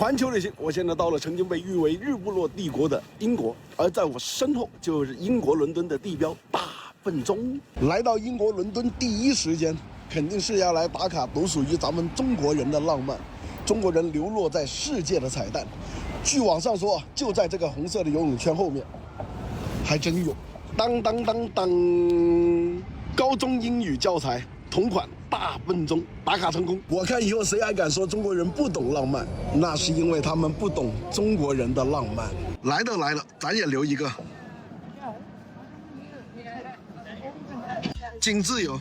環球旅行，我現在到了曾經被譽為日不落帝國的英國，而在我身後就是英國倫敦的地標大笨鐘。來到英國倫敦第一時間，肯定是要來打卡獨屬於咱們中國人的浪漫，中國人流落在世界的彩蛋。據網上說，就在這個紅色的游泳圈後面，還真有。當當當當，高中英語教材同款大笨鐘打卡成功。我看以後誰還敢說中國人不懂浪漫，那是因為他們不懂中國人的浪漫。來都來了，咱也留一個。仅自由。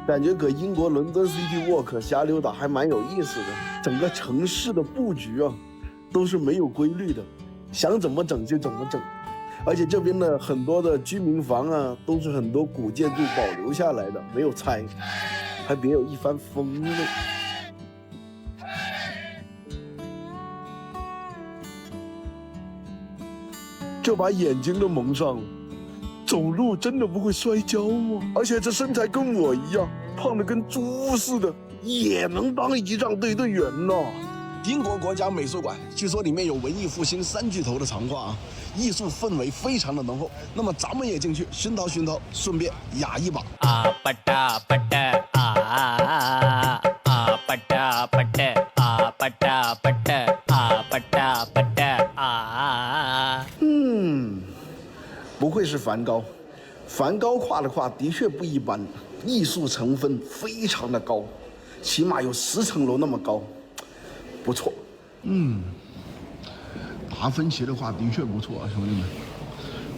感覺搁英国倫敦 City Walk 瞎溜達還蠻有意思的，整個城市的布局啊，都是沒有規律的，想怎麼整就怎麼整。而且這邊的很多的居民房啊，都是很多古建築保留下來的，沒有拆，還別有一番風味。這把眼睛都蒙上了，走路真的不會摔跤嗎？而且這身材跟我一樣，胖得跟豬似的，也能當儀仗隊隊員呢。英國國家美術館，據說裡面有文藝復興三巨頭的長畫啊，藝術氛圍非常的濃厚。那麼咱們也進去熏陶熏陶，順便雅一把。啊吧嗒吧嗒啊啊吧嗒吧嗒啊吧嗒吧嗒啊吧嗒吧嗒啊。不愧是梵高，梵高畫的畫的確不一般，藝術成分非常的高，起碼有10層樓那麼高。不錯，達芬奇的畫的確不錯啊，兄弟們，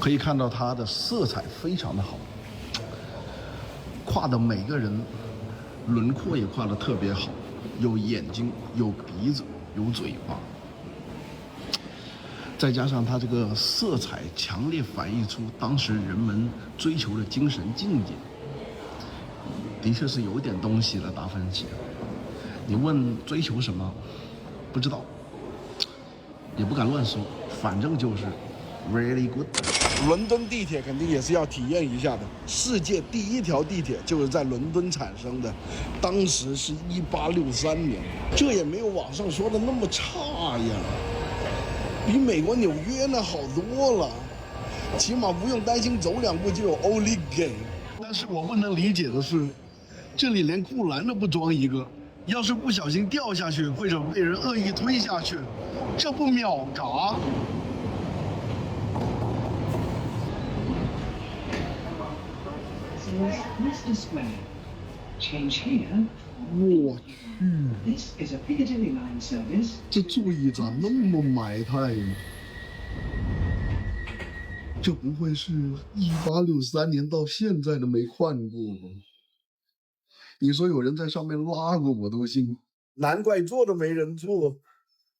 可以看到他的色彩非常的好，畫的每個人輪廓也畫的特別好，有眼睛，有鼻子，有嘴巴，再加上他這個色彩強烈反映出當時人們追求的精神境界，的確是有點東西了。達芬奇，你問追求什麼？不知道，也不敢亂說，反正就是 really good。倫敦地鐵肯定也是要體驗一下的，世界第一條地鐵就是在倫敦產生的，當時是1863年，這也沒有網上說的那麼差呀，比美國紐約那好多了，起碼不用擔心走2步就有 Old Gate。但是我不能理解的是，這裡連護欄都不裝一個。要是不小心掉下去，或者被人惡意推下去，這不秒嘎？我去，這座椅咋那麼埋汰呢？這不會是1863年到現在都沒換過吧？你說有人在上面拉過我都信，難怪坐都沒人坐。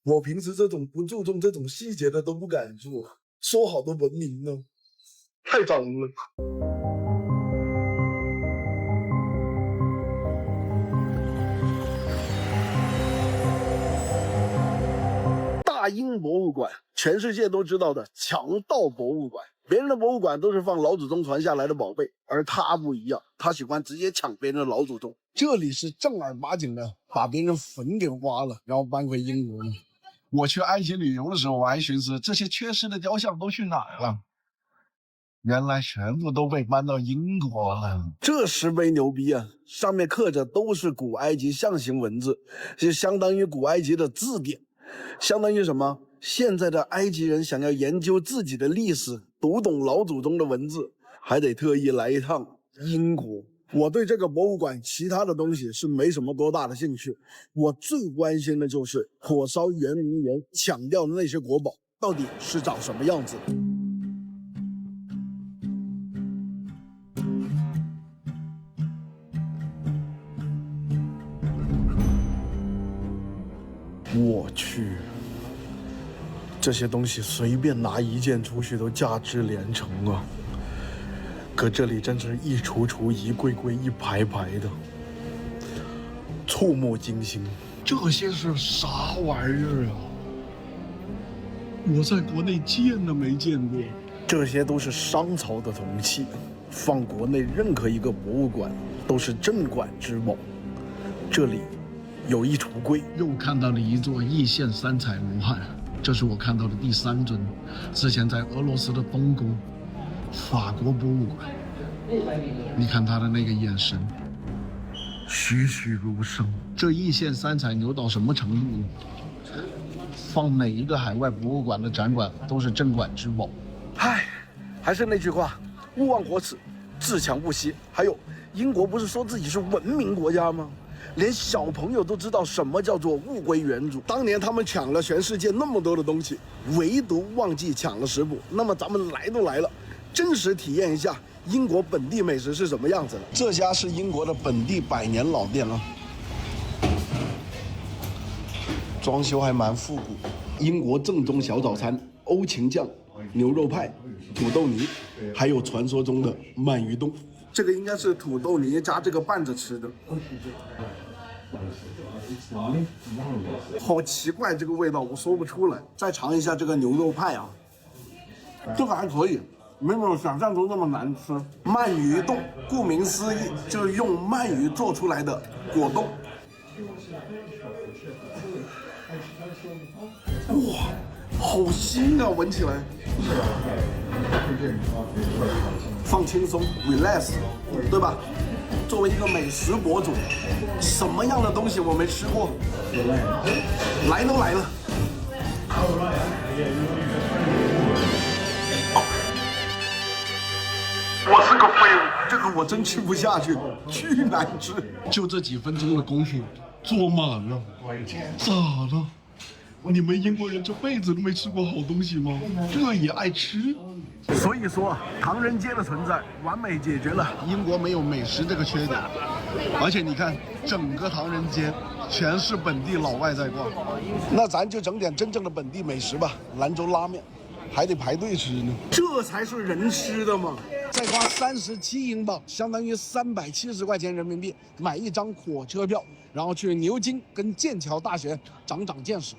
我平時這種不注重這種細節的都不敢坐，說好的文明呢？太髒了。大英博物館，全世界都知道的強盜博物館。別人的博物館都是放老祖宗傳下來的寶貝，而他不一樣，他喜歡直接搶別人的老祖宗。這裡是正兒八經的把別人墳給挖了，然後搬回英國。我去埃及旅遊的時候，我還尋思這些缺失的雕像都去哪兒了，原來全部都被搬到英國了。這石碑牛逼啊，上面刻着都是古埃及象形文字，就相當於古埃及的字典。相当于什麼？現在的埃及人想要研究自己的歷史，讀懂老祖宗的文字，還得特意來一趟英國。我對這個博物館其他的東西是沒什麼多大的興趣，我最關心的就是火燒圓明園搶掉的那些國寶到底是長什麼樣子。我去，這些東西隨便拿一件出去都價值連城啊！可這裡真是一櫥櫥、一櫃櫃、一排排的，觸目驚心。這些是啥玩意兒啊？我在國內見都沒見過。這些都是商朝的銅器，放國內任何一個博物館都是鎮館之寶。這裡有一櫥櫃，又看到了一座易縣三彩羅漢，這是我看到的第3尊，之前在俄羅斯的東宫法國博物馆。你看他的那個眼神，栩栩如生。這易县三彩牛到什麼程度呢？放哪一個海外博物館的展馆都是镇馆之寶。唉，還是那句話，勿忘国恥，自強不息。還有，英國不是說自己是文明國家嗎？連小朋友都知道什麼叫做物歸原主。当年他們搶了全世界那麼多的東西，唯獨忘記搶了食補。那麼咱們來都來了，真實體驗一下英國本地美食是什麼樣子的。這家是英國的本地100年老店啊，裝修還蠻復古。英國正宗小早餐，歐芹醬、牛肉派、土豆泥，還有傳說中的鳗魚凍。這個應該是土豆泥加這個拌着吃的，好奇怪，這個味道我說不出來。再嘗一下這個牛肉派啊，這個還可以，沒有想象中那麼難吃。鳗魚凍，顧名思義就是用鳗魚做出來的果凍。哇，好腥啊，聞起來。放輕鬆 ，relax， 對吧？作為一個美食博主，什麼樣的東西我沒吃過？來都來了。我是個廢物，這個我真吃不下去，巨難吃。就這幾分鐘的功夫，坐滿了，咋了？你們英國人這輩子都沒吃過好東西嗎？這也愛吃？所以說，唐人街的存在完美解決了英國没有美食這個缺點。而且你看，整個唐人街全是本地老外在逛。那咱就整點真正的本地美食吧，蘭州拉麵，還得排隊吃呢。這才是人吃的嘛！再花37英鎊，相當於370塊錢人民幣，買一張火車票，然後去牛津跟劍橋大學長長見識。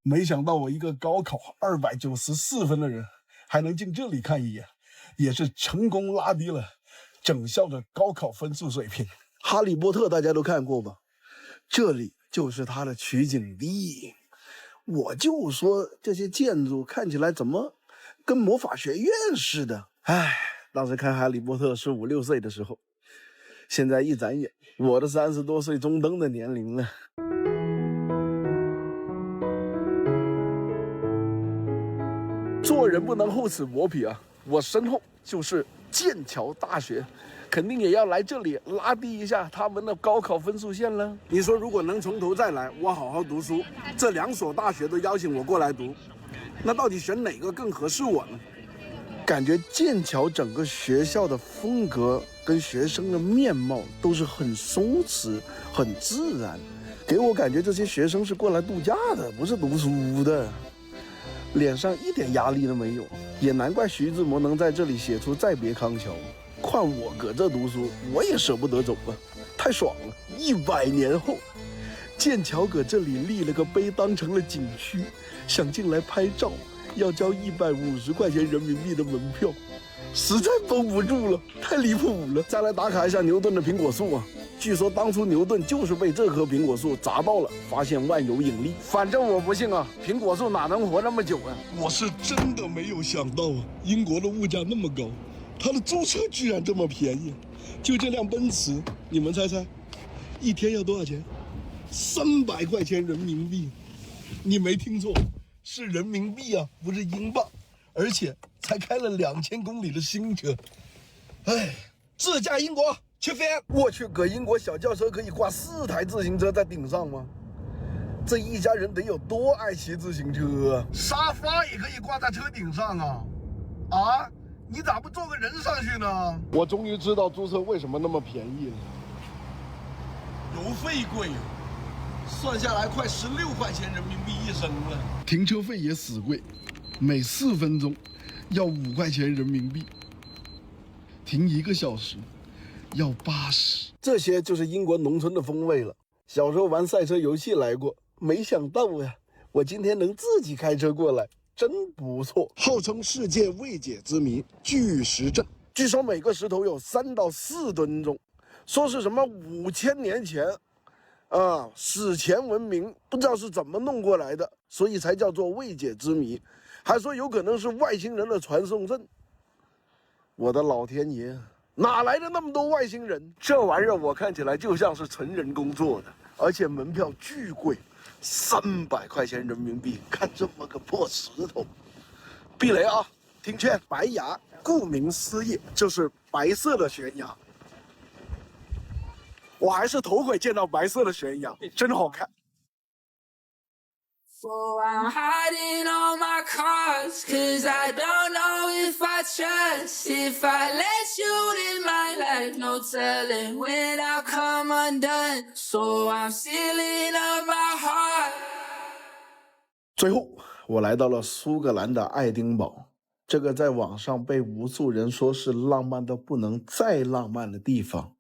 没想到我一個高考294分的人，還能進這裡看一眼，也是成功拉低了整校的高考分數水平。哈利波特大家都看過吧？這裡就是它的取景地。我就說這些建築看起來怎麼跟魔法學院似的？唉，當時看哈利波特15、16歲的時候，現在一眨眼，我的30多歲中登的年齡了。做人不能厚此薄彼啊！我身後就是劍橋大學，肯定也要來這裡拉低一下他們的高考分數線了。你說如果能從頭再來，我好好讀書，這2所大學都邀請我過來讀，那到底選哪個更合適我呢？感覺劍橋整個學校的風格跟學生的面貌都是很鬆弛、很自然，給我感覺這些學生是過來度假的，不是讀書的。臉上一點壓力都沒有，也難怪徐志摩能在這裡寫出《再別康橋》。況我擱這讀書，我也捨不得走啊，太爽了！100年後，劍橋擱這裡立了個碑，當成了景區，想進來拍照要交150塊錢人民幣的門票，實在繃不住了，太離譜了。再來打卡一下牛頓的蘋果樹啊！據說當初牛頓就是被這棵蘋果樹砸到了，發現萬有引力。反正我不信啊，蘋果樹哪能活那麼久啊？我是真的沒有想到啊，英國的物價那麼高，它的租車居然這麼便宜。就這輛奔馳，你們猜猜，一天要多少錢？300塊錢人民幣。你沒聽錯，是人民幣啊，不是英鎊，而且才開了2000公里的新車。哎，自駕英國。去飛！我去，擱英國小轎車可以掛4台自行車在頂上嗎？這一家人得有多愛騎自行車啊！沙發也可以掛在車頂上啊！啊，你咋不坐個人上去呢？我終於知道租車為什麼那麼便宜了。油費貴，算下來快16塊錢人民幣一升了。停車費也死貴，每4分鐘要5塊錢人民幣。停1個小時要80。這些就是英國農村的風味了。小时候玩赛车游戏来过，没想到呀，我今天能自己開車過來，真不錯。號稱世界未解之謎巨石陣，據說每個石頭有3到4噸重，說是什麼5000年前史前文明不知道是怎麼弄過來的，所以才叫做未解之謎。還說有可能是外星人的傳送陣。我的老天爺，哪來的那麼多外星人？這玩意兒我看起來就像是純人工做的，而且門票巨貴，300塊錢人民幣。看這麼個破石頭，避雷啊！聽勸，白崖，顧名思義就是白色的懸崖。我還是頭回見到白色的懸崖，真好看。So I'm hiding all my cards, cause I don't know if I trust. If I let you in my life, no telling when I'll come undone. So I'm sealing up my heart. 最後，我來到了蘇格蘭的愛丁堡，這個在網上被無數人說是浪漫到不能再浪漫的地方。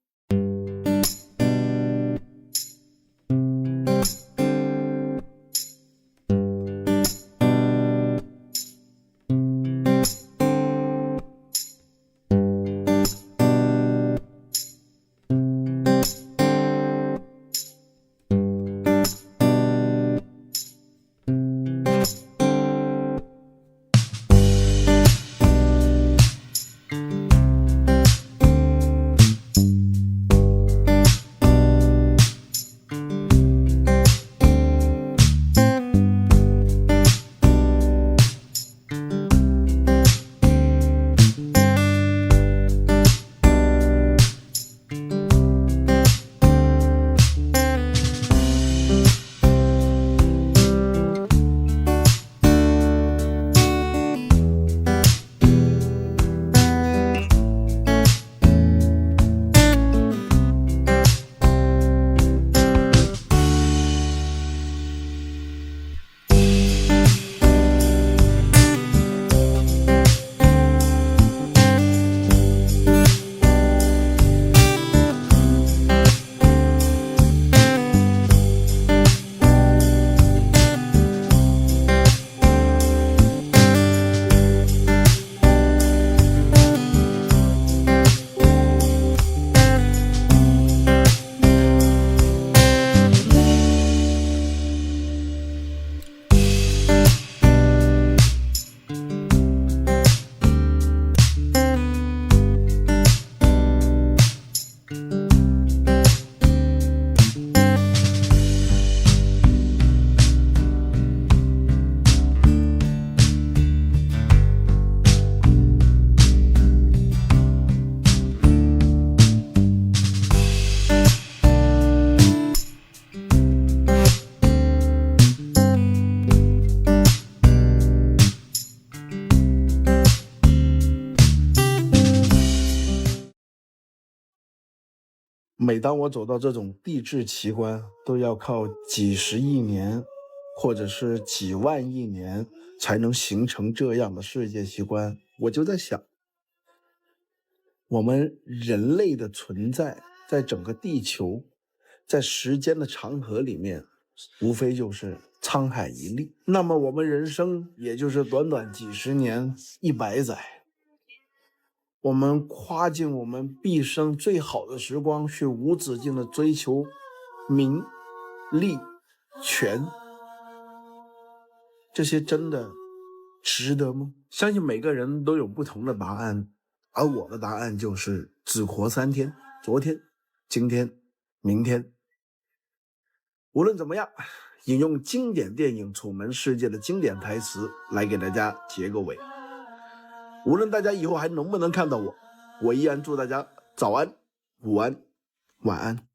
每當我走到這種地質奇觀，都要靠幾十億年，或者是幾萬億年才能形成這樣的世界奇觀，我就在想，我們人類的存在，在整個地球，在時間的長河裡面，無非就是滄海一粟。那麼我們人生也就是短短幾十年、100載。我們花盡我們畢生最好的時光，去無止境的追求名利權，這些真的值得嗎？相信每個人都有不同的答案，而我的答案就是只活3天，昨天、今天、明天。無論怎麼樣，引用經典電影《楚門世界》的經典台詞來給大家結個尾。無論大家以後還能不能看到我，我依然祝大家早安、午安、晚安。